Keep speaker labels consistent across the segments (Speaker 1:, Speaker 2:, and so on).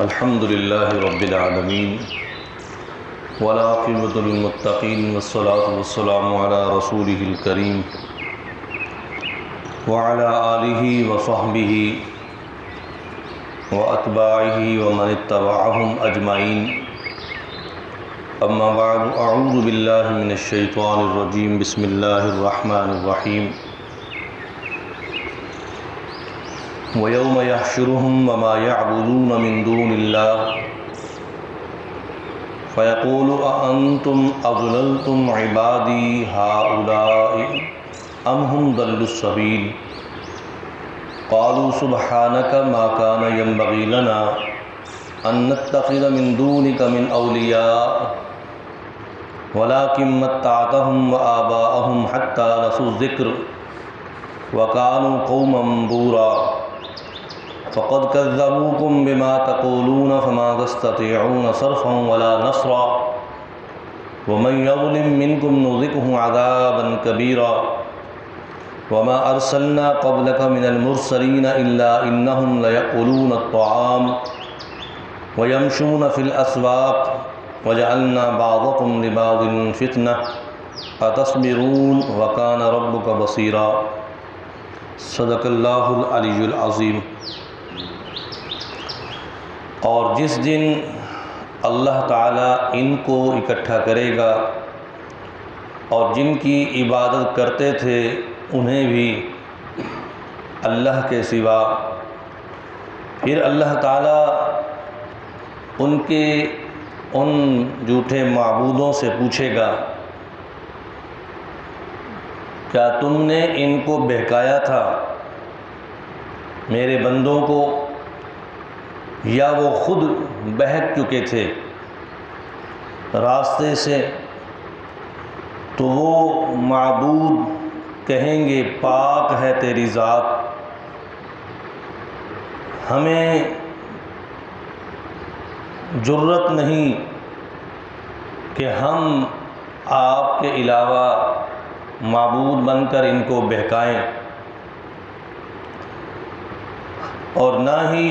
Speaker 1: الحمد للہ رب العالمین والعاقبۃ للمتقین والصلاۃ والسلام علی رسولہ الکریم وعلی آلہ وصحبہ واتباعہ ومن اتبعہم اجمعین اما بعد اعوذ باللہ من الشیطان الرجیم بسم اللہ الرحمن الرحیم وَيَوْمَ يَحْشُرُهُمْ وَمَا يَعْبُدُونَ مِن دُونِ اللَّهِ فَيَقُولُ أَأَنْتُمْ أَضْلَلْتُمْ عِبَادِي هَؤُلَاءِ أَمْ هُمْ ضَلُّوا السَّبِيلَ قَالُوا سُبْحَانَكَ مَا كَانَ يَنبَغِي لَنَا أَن نَّتَّخِذَ مِن دُونِكَ مِنْ أَوْلِيَاءَ وَلَكِن مَّتَّعْتَهُمْ وَآبَاءَهُمْ حَتَّى نَسُوا الذِّكْرَ وَكَانُوا قَوْمًا بُورًا فقد كذبوكم بما تقولون فما تستطيعون صرفا ولا نصرا ومن يظلم منكم نذقه عذابا كبيرا وما أرسلنا قبلك من المرسلين إلا إنهم ليأكلون الطعام ويمشون في الأسواق وجعلنا بعضكم لبعض فتنة أتصبرون وكان ربك بصيرا صدق اللہ العلی العظیم۔ اور جس دن اللہ تعالیٰ ان کو اکٹھا کرے گا اور جن کی عبادت کرتے تھے انہیں بھی اللہ کے سوا، پھر اللہ تعالیٰ ان کے ان جھوٹے معبودوں سے پوچھے گا کیا تم نے ان کو بہکایا تھا میرے بندوں کو، یا وہ خود بہک چکے تھے راستے سے؟ تو وہ معبود کہیں گے پاک ہے تیری ذات، ہمیں جرت نہیں کہ ہم آپ کے علاوہ معبود بن کر ان کو بہکائیں، اور نہ ہی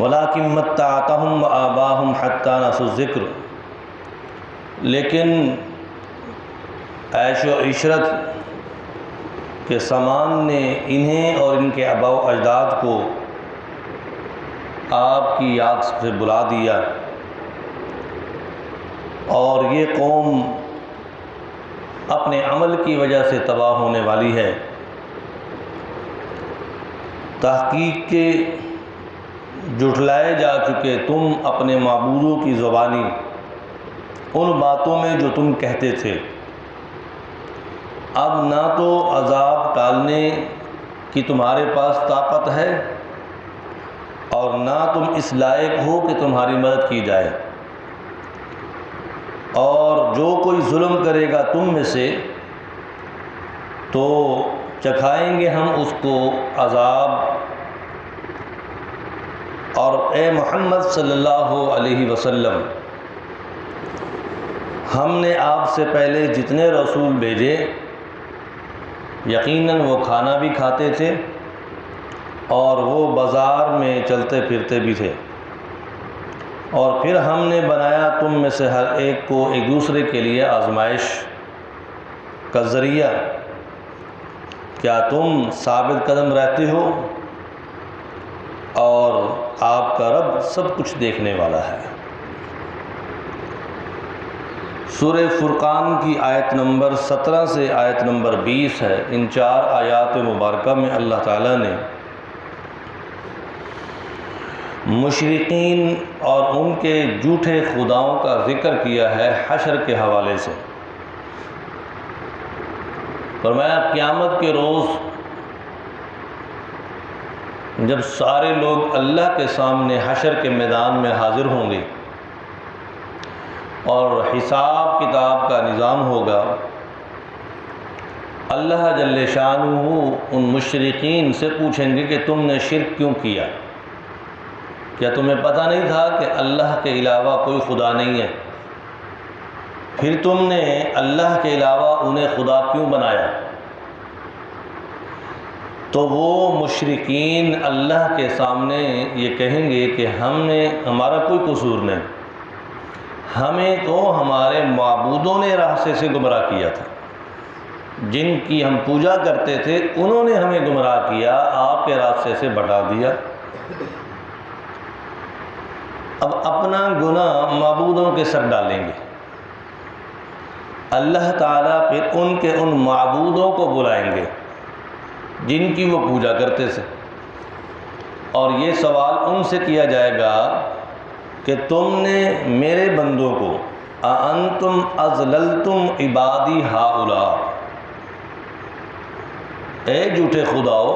Speaker 1: وَلَٰكِن مَّتَّعْتَهُمْ وَآبَاءَهُمْ حَتَّىٰ نَسُوا الذِّكْرَ، لیکن عیش و عشرت کے سامان نے انہیں اور ان کے آباء و اجداد کو آپ کی یاد سے بلا دیا، اور یہ قوم اپنے عمل کی وجہ سے تباہ ہونے والی ہے۔ تحقیق کے جھٹلائے جا چکے تم اپنے معبودوں کی زبانی ان باتوں میں جو تم کہتے تھے، اب نہ تو عذاب ٹالنے کی تمہارے پاس طاقت ہے اور نہ تم اس لائق ہو کہ تمہاری مدد کی جائے، اور جو کوئی ظلم کرے گا تم میں سے تو چکھائیں گے ہم اس کو عذاب۔ اور اے محمد صلی اللہ علیہ وسلم، ہم نے آپ سے پہلے جتنے رسول بھیجے یقیناً وہ کھانا بھی کھاتے تھے اور وہ بازار میں چلتے پھرتے بھی تھے، اور پھر ہم نے بنایا تم میں سے ہر ایک کو ایک دوسرے کے لیے آزمائش کا ذریعہ، کیا تم ثابت قدم رہتے ہو؟ اور آپ کا رب سب کچھ دیکھنے والا ہے۔ سورہ فرقان کی آیت نمبر 17 سے آیت نمبر 20 ہے۔ ان 4 آیات مبارکہ میں اللہ تعالیٰ نے مشرکین اور ان کے جھوٹے خداؤں کا ذکر کیا ہے حشر کے حوالے سے۔ فرمایا قیامت کے روز جب سارے لوگ اللہ کے سامنے حشر کے میدان میں حاضر ہوں گے اور حساب کتاب کا نظام ہوگا، اللہ جل شانہ ان مشرکین سے پوچھیں گے کہ تم نے شرک کیوں کیا؟ کیا تمہیں پتہ نہیں تھا کہ اللہ کے علاوہ کوئی خدا نہیں ہے؟ پھر تم نے اللہ کے علاوہ انہیں خدا کیوں بنایا؟ تو وہ مشرکین اللہ کے سامنے یہ کہیں گے کہ ہمارا کوئی قصور نہیں، ہمیں تو ہمارے معبودوں نے راستے سے گمراہ کیا تھا، جن کی ہم پوجا کرتے تھے انہوں نے ہمیں گمراہ کیا، آپ کے راستے سے بٹا دیا۔ اب اپنا گناہ معبودوں کے سر ڈالیں گے۔ اللہ تعالیٰ پھر ان معبودوں کو بلائیں گے جن کی وہ پوجا کرتے تھے، اور یہ سوال ان سے کیا جائے گا کہ تم نے میرے بندوں کو اَأَنْتُمْ أَضْلَلْتُمْ عِبَادِي هَؤُلَاءِ، اے جھوٹے خداؤ،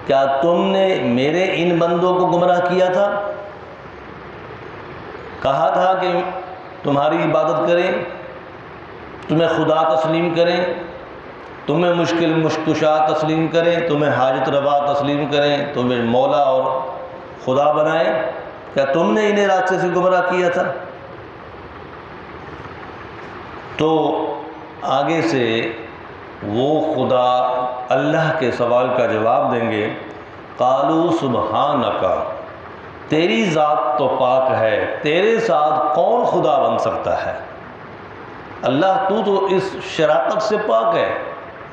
Speaker 1: کیا تم نے میرے ان بندوں کو گمراہ کیا تھا؟ کہا تھا کہ تمہاری عبادت کریں، تمہیں خدا تسلیم کریں، تمہیں مشکل کشا تسلیم کریں، تمہیں حاجت روا تسلیم کریں، تمہیں مولا اور خدا بنائیں، کیا تم نے انہیں راستے سے گمراہ کیا تھا؟ تو آگے سے وہ خدا اللہ کے سوال کا جواب دیں گے، قالوا سبحانک، تیری ذات تو پاک ہے، تیرے ساتھ کون خدا بن سکتا ہے؟ اللہ تو اس شراکت سے پاک ہے،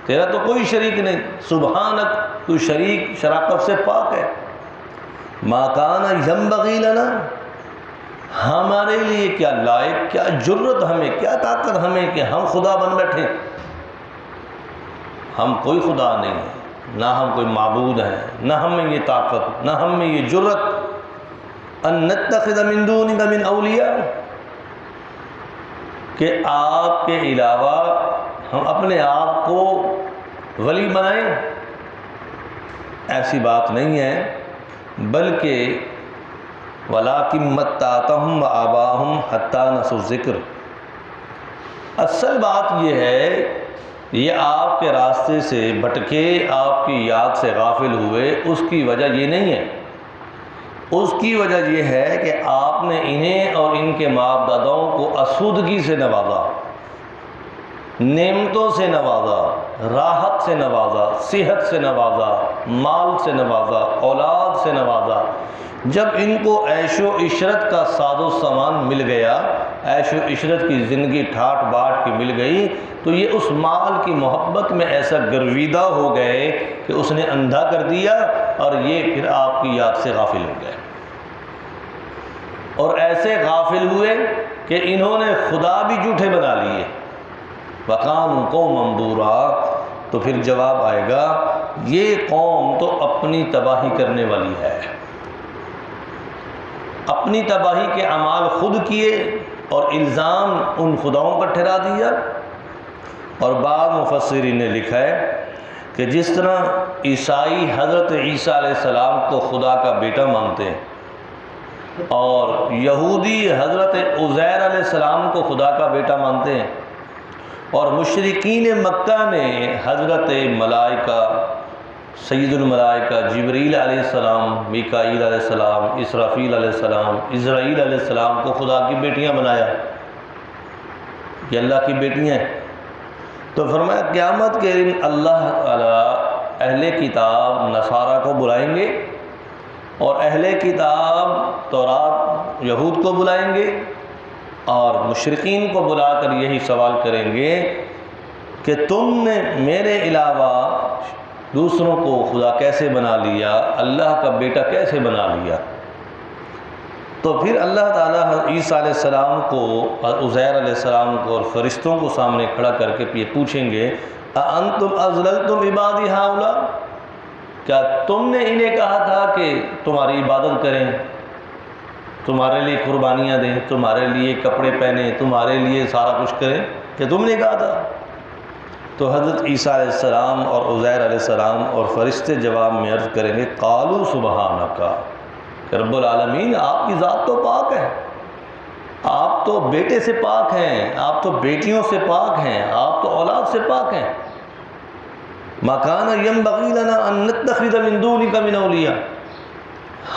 Speaker 1: تیرا تو کوئی شریک نہیں، سبحانک، تو شریک شراکت سے پاک ہے۔ ما کان ینبغی لنا، ہمارے لیے کیا لائق، کیا جرت ہمیں، کیا طاقت ہمیں کہ ہم خدا بن بیٹھیں؟ ہم کوئی خدا نہیں ہیں، نہ ہم کوئی معبود ہیں، نہ ہم میں یہ طاقت، نہ ہم میں یہ جرت ان نتخذ من دونک من اولیاء، کہ آپ کے علاوہ ہم اپنے آپ کو ولی بنائیں۔ ایسی بات نہیں ہے، بلکہ وَلَٰكِن مَتَّعْتَهُمْ وَآبَاءَهُمْ حَتَّىٰ نَسُوا الذِّكْرَ، اصل بات یہ ہے، یہ آپ کے راستے سے بھٹکے، آپ کی یاد سے غافل ہوئے، اس کی وجہ یہ نہیں ہے، اس کی وجہ یہ ہے کہ آپ نے انہیں اور ان کے باپ داداؤں کو آسودگی سے نوازا، نعمتوں سے نوازا، راحت سے نوازا، صحت سے نوازا، مال سے نوازا، اولاد سے نوازا۔ جب ان کو عیش و عشرت کا ساز و سامان مل گیا، عیش و عشرت کی زندگی ٹھاٹ باٹ کی مل گئی، تو یہ اس مال کی محبت میں ایسا گرویدہ ہو گئے کہ اس نے اندھا کر دیا، اور یہ پھر آپ کی یاد سے غافل ہو گئے، اور ایسے غافل ہوئے کہ انہوں نے خدا بھی جھوٹے بنا لیے۔ وَقَانُوا قَوْمًا بُورًا، تو پھر جواب آئے گا، یہ قوم تو اپنی تباہی کرنے والی ہے، اپنی تباہی کے اعمال خود کیے اور الزام ان خداؤں پر ٹھہرا دیا۔ اور بعض مفسرین نے لکھا ہے کہ جس طرح عیسائی حضرت عیسیٰ علیہ السلام کو خدا کا بیٹا مانتے ہیں، اور یہودی حضرت عزیر علیہ السلام کو خدا کا بیٹا مانتے ہیں، اور مشرکین مکہ نے حضرت ملائکہ، سید الملائکہ جبریل علیہ السلام، میکائیل علیہ السلام، اسرافیل علیہ السلام، عزرائیل علیہ السلام کو خدا کی بیٹیاں بنایا، یہ اللہ کی بیٹیاں ہیں۔ تو فرمایا قیامت کے دن اللہ تعالیٰ اہل کتاب نصارہ کو بلائیں گے، اور اہل کتاب تورات یہود کو بلائیں گے، اور مشرکین کو بلا کر یہی سوال کریں گے کہ تم نے میرے علاوہ دوسروں کو خدا کیسے بنا لیا، اللہ کا بیٹا کیسے بنا لیا؟ تو پھر اللہ تعالیٰ عیسیٰ علیہ السلام کو، عزیر علیہ السلام کو اور فرشتوں کو سامنے کھڑا کر کے یہ پوچھیں گے، اَأَنْتُمْ أَضْلَلْتُمْ عِبَادِي هَؤُلَاءِ، کیا تم نے انہیں کہا تھا کہ تمہاری عبادت کریں، تمہارے لیے قربانیاں دیں، تمہارے لیے کپڑے پہنیں، تمہارے لیے سارا کچھ کریں، کہ تم نے کہا تھا؟ تو حضرت عیسیٰ علیہ السلام اور عزیر علیہ السلام اور فرشتے جواب میں عرض کریں گے، قالوا سبحانک، کہ رب العالمین آپ کی ذات تو پاک ہے، آپ تو بیٹے سے پاک ہیں، آپ تو بیٹیوں سے پاک ہیں، آپ تو اولاد سے پاک ہیں۔ ما کان ینبغی لنا ان نتخذ من دونک من اولیاء،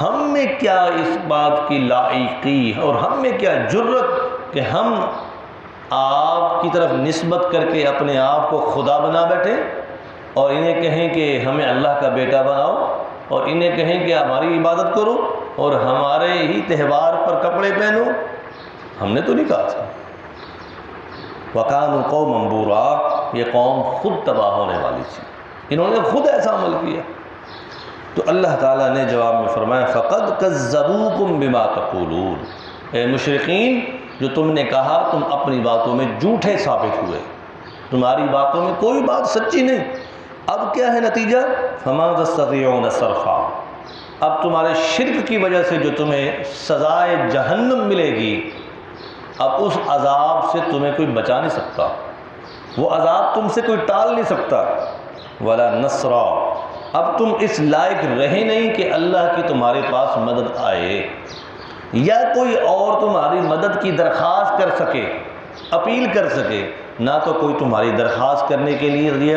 Speaker 1: ہم میں کیا اس بات کی لائقی اور ہم میں کیا جرت کہ ہم آپ کی طرف نسبت کر کے اپنے آپ کو خدا بنا بیٹھیں؟ اور انہیں کہیں کہ ہمیں اللہ کا بیٹا بناؤ، اور انہیں کہیں کہ ہماری عبادت کرو اور ہمارے ہی تہوار پر کپڑے پہنو، ہم نے تو نہیں کہا تھا۔ وَكَانُوا قَوْمًا بُورًا، یہ قوم خود تباہ ہونے والی تھی، انہوں نے خود ایسا عمل کیا۔ تو اللہ تعالیٰ نے جواب میں فرمایا فَقَدْ كَذَّبُوكُمْ بِمَا تَقُولُونَ، اے مشرکین، جو تم نے کہا تم اپنی باتوں میں جھوٹے ثابت ہوئے، تمہاری باتوں میں کوئی بات سچی نہیں۔ اب کیا ہے نتیجہ؟ فَمَا تَسْتَطِيعُونَ صَرْفًا، اب تمہارے شرک کی وجہ سے جو تمہیں سزائے جہنم ملے گی، اب اس عذاب سے تمہیں کوئی بچا نہیں سکتا، وہ عذاب تم سے کوئی ٹال نہیں سکتا۔ وَلَا نَصْرًا، اب تم اس لائق رہے نہیں کہ اللہ کی تمہارے پاس مدد آئے، یا کوئی اور تمہاری مدد کی درخواست کر سکے، اپیل کر سکے، نہ تو کوئی تمہاری درخواست کرنے کے لیے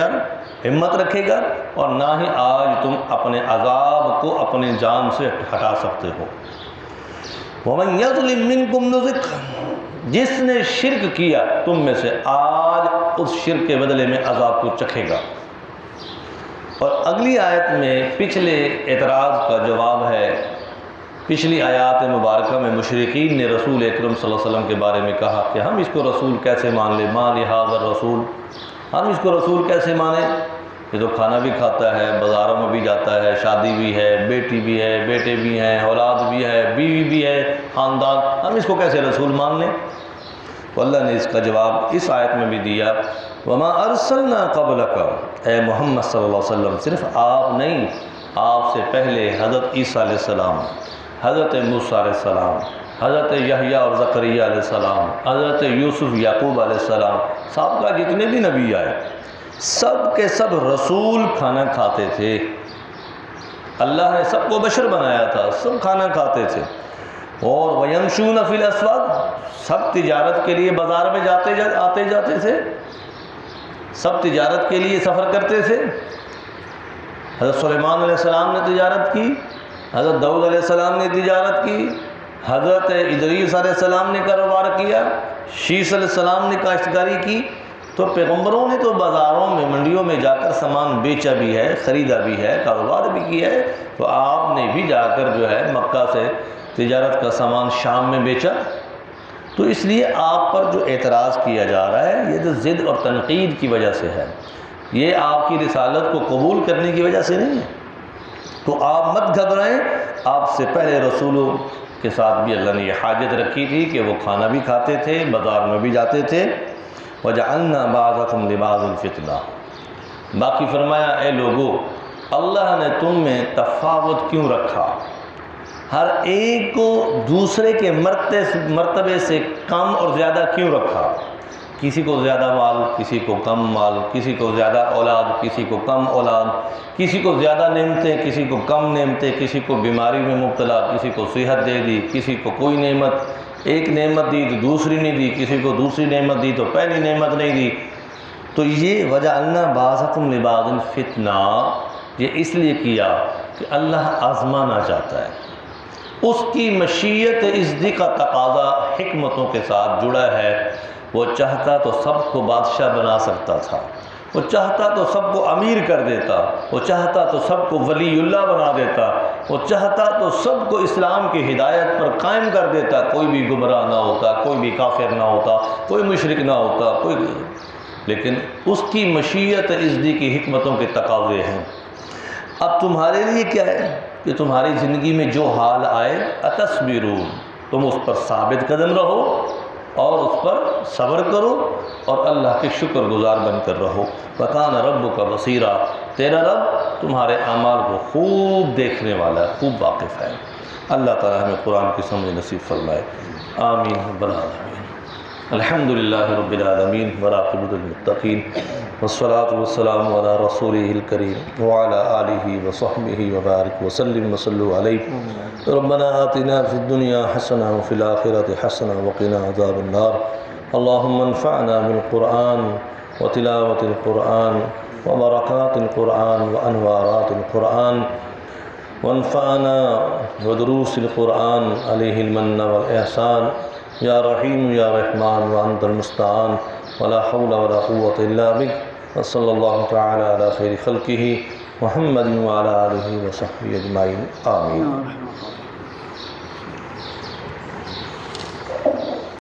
Speaker 1: ہمت رکھے گا، اور نہ ہی آج تم اپنے عذاب کو اپنے جان سے ہٹا سکتے ہو۔ وَمَنْ يَظْلِمْ مِنْكُمْ نُذِقْهُ، جس نے شرک کیا تم میں سے، آج اس شرک کے بدلے میں عذاب کو چکھے گا۔ اور اگلی آیت میں پچھلے اعتراض کا جواب ہے۔ پچھلی آیات مبارکہ میں مشرکین نے رسول اکرم صلی اللہ علیہ وسلم کے بارے میں کہا کہ ہم اس کو رسول کیسے مان لیں، ما لہذا الرسول، ہم اس کو رسول کیسے مانیں، یہ تو کھانا بھی کھاتا ہے، بازاروں میں بھی جاتا ہے، شادی بھی ہے، بیٹی بھی ہے، بیٹے بھی ہیں، اولاد بھی ہے، بیوی بھی ہے، خاندان، ہم اس کو کیسے رسول مان لیں؟ تو اللہ نے اس کا جواب اس آیت میں بھی دیا، وَمَا أَرْسَلْنَا قَبْلَكَ، اے محمد صلی اللہ علیہ وسلم، صرف آپ نہیں، آپ سے پہلے حضرت عیسیٰ علیہ السلام، حضرت موسیٰ علیہ السلام، حضرت یحییٰ اور زکریا علیہ السلام، حضرت یوسف یعقوب علیہ السلام، سابقہ جتنے بھی نبی آئے، سب کے سب رسول کھانا کھاتے تھے۔ اللہ نے سب کو بشر بنایا تھا، سب کھانا کھاتے تھے۔ اور وَيَمْشُونَ فِي الْأَسْوَاقِ، سب تجارت کے لیے بازار میں آتے جاتے تھے، سب تجارت کے لیے سفر کرتے تھے۔ حضرت سلیمان علیہ السلام نے تجارت کی، حضرت داؤد علیہ السلام نے تجارت کی، حضرت ادریس علیہ السلام نے کاروبار کیا، شیس علیہ السلام نے کاشتکاری کی۔ تو پیغمبروں نے تو بازاروں میں، منڈیوں میں جا کر سامان بیچا بھی ہے، خریدا بھی ہے، کاروبار بھی کیا ہے۔ تو آپ نے بھی جا کر جو ہے مکہ سے تجارت کا سامان شام میں بیچا۔ تو اس لیے آپ پر جو اعتراض کیا جا رہا ہے یہ تو ضد اور تنقید کی وجہ سے ہے، یہ آپ کی رسالت کو قبول کرنے کی وجہ سے نہیں ہے۔ تو آپ مت گھبرائیں، آپ سے پہلے رسولوں کے ساتھ بھی اللہ نے یہ حاجت رکھی تھی کہ وہ کھانا بھی کھاتے تھے، بازار میں بھی جاتے تھے۔ وَجَعَلْنَا بَعْضَكُمْ لِبَعْضٍ فِتْنَةً، باقی فرمایا اے لوگو، اللہ نے تم میں تفاوت کیوں رکھا، ہر ایک کو دوسرے کے مرتبے سے کم اور زیادہ کیوں رکھا، کسی کو زیادہ مال، کسی کو کم مال، کسی کو زیادہ اولاد، کسی کو کم اولاد، کسی کو زیادہ نعمتیں، کسی کو کم نعمتیں، کسی کو بیماری میں مبتلا، کسی کو صحت دے دی، کسی کو کوئی نعمت، ایک نعمت دی تو دوسری نہیں دی، کسی کو دوسری نعمت دی تو پہلی نعمت نہیں دی۔ تو یہ وجعلنا بعضکم لبعض فتنہ، یہ اس لیے کیا کہ اللہ آزمانا چاہتا ہے، اس کی مشیت ازدی کا تقاضا حکمتوں کے ساتھ جڑا ہے۔ وہ چاہتا تو سب کو بادشاہ بنا سکتا تھا، وہ چاہتا تو سب کو امیر کر دیتا، وہ چاہتا تو سب کو ولی اللہ بنا دیتا، وہ چاہتا تو سب کو اسلام کی ہدایت پر قائم کر دیتا، کوئی بھی گمراہ نہ ہوتا، کوئی بھی کافر نہ ہوتا، کوئی مشرک نہ ہوتا، لیکن اس کی مشیت ازدی کی حکمتوں کے تقاضے ہیں۔ اب تمہارے لیے کیا ہے کہ تمہاری زندگی میں جو حال آئے، اتصبرون، تم اس پر ثابت قدم رہو اور اس پر صبر کرو اور اللہ کے شکر گزار بن کر رہو۔ وَكَانَ رَبُّكَ بَصِيرًا، تیرا رب تمہارے اعمال کو خوب دیکھنے والا ہے، خوب واقف ہے۔ اللہ تعالی ہمیں قرآن کی سمجھ نصیب فرمائے، آمین رب العالمین۔ الحمدللہ رب العالمین والعاقبۃ للمتقین والصلاة والسلام علی رسولہ الکریم وعلی آلہ وصحبہ وبارک وسلم وصلوا علیہ۔ ربنا آتنا فی الدنیا حسنہ وفی الآخرۃ حسنہ وقنا عذاب النار۔ اللہم انفعنا بالقرآن وتلاوۃ القرآن وبرکات القرآن وانوارات القرآن، وانفعنا ودروس القرآن علیہ المن والاحسان، یا رحیم یا رحمان وانت المستعان ولا حول ولا قوة الا بک۔ وصلی اللہ تعالی علی خیر خلقہ محمد وعلی آلہ وصحبہ اجمعین آمین.